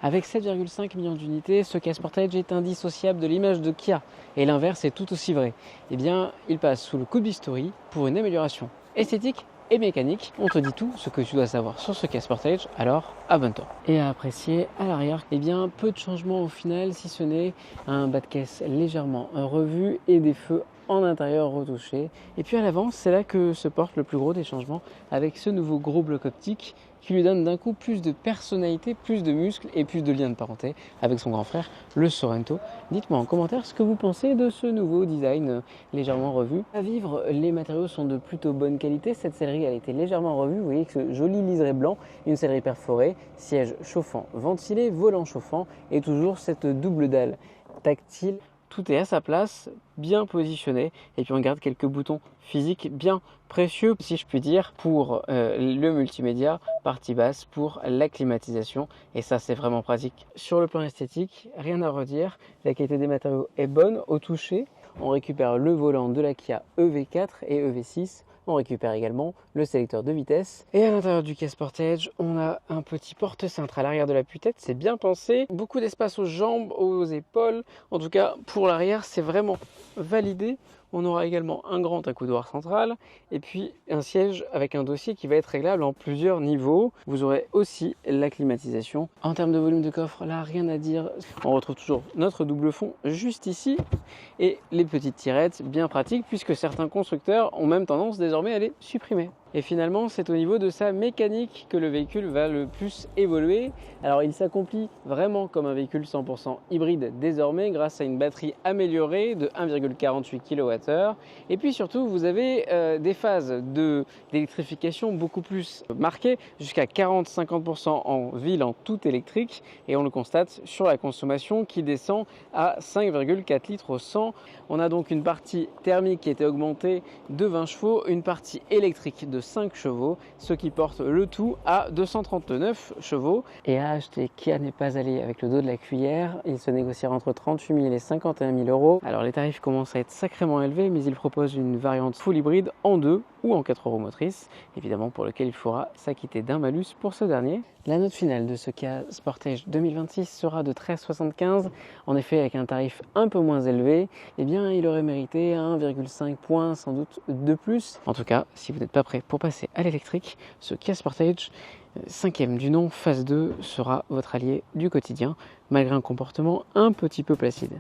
Avec 7,5 millions d'unités, ce Kia Sportage est indissociable de l'image de Kia. Et l'inverse est tout aussi vrai. Eh bien, il passe sous le coup de bistouri pour une amélioration esthétique et mécanique. On te dit tout ce que tu dois savoir sur ce Kia Sportage, alors abonne-toi. Et à apprécier à l'arrière, eh bien, peu de changements au final, si ce n'est un bas de caisse légèrement revu et des feux en intérieur retouchés. Et puis à l'avant, c'est là que se porte le plus gros des changements avec ce nouveau gros bloc optique qui lui donne d'un coup plus de personnalité, plus de muscles et plus de liens de parenté avec son grand frère, le Sorento. Dites-moi en commentaire ce que vous pensez de ce nouveau design légèrement revu. À vivre, les matériaux sont de plutôt bonne qualité. Cette sellerie elle a été légèrement revue. Vous voyez que ce joli liseré blanc, une sellerie perforée, siège chauffant ventilé, volant chauffant et toujours cette double dalle tactile. Tout est à sa place, bien positionné, et puis on garde quelques boutons physiques bien précieux, si je puis dire, pour le multimédia, partie basse, pour la climatisation, et ça c'est vraiment pratique. Sur le plan esthétique, rien à redire, la qualité des matériaux est bonne au toucher. On récupère le volant de la Kia EV4 et EV6. On récupère également le sélecteur de vitesse. Et à l'intérieur du Kia Sportage, on a un petit porte-cintre à l'arrière de la tête. C'est bien pensé. Beaucoup d'espace aux jambes, aux épaules. En tout cas, pour l'arrière, c'est vraiment validé. On aura également un grand accoudoir central et puis un siège avec un dossier qui va être réglable en plusieurs niveaux. Vous aurez aussi la climatisation. En termes de volume de coffre, là, rien à dire. On retrouve toujours notre double fond juste ici et les petites tirettes bien pratiques puisque certains constructeurs ont même tendance désormais à les supprimer. Et finalement, c'est au niveau de sa mécanique que le véhicule va le plus évoluer. Alors, il s'accomplit vraiment comme un véhicule 100% hybride désormais grâce à une batterie améliorée de 1,48 kWh. Et puis surtout, vous avez des phases d'électrification beaucoup plus marquées, jusqu'à 40-50% en ville en tout électrique. Et on le constate sur la consommation qui descend à 5,4 litres au 100. On a donc une partie thermique qui était augmentée de 20 chevaux, une partie électrique de 5 chevaux, ce qui porte le tout à 239 chevaux. Et à acheter, Kia n'est pas allé avec le dos de la cuillère. Il se négociera entre 38 000 et 51 000 euros. Alors les tarifs commencent à être sacrément élevés, mais il propose une variante full hybride en 2 ou en 4 roues motrices, évidemment pour lequel il faudra s'acquitter d'un malus pour ce dernier. La note finale de ce Kia Sportage 2026 sera de 13,75. En effet, avec un tarif un peu moins élevé, eh bien, il aurait mérité 1,5 point sans doute de plus. En tout cas, si vous n'êtes pas prêt pour passer à l'électrique, ce Kia Sportage 5e du nom, phase 2, sera votre allié du quotidien, malgré un comportement un petit peu placide.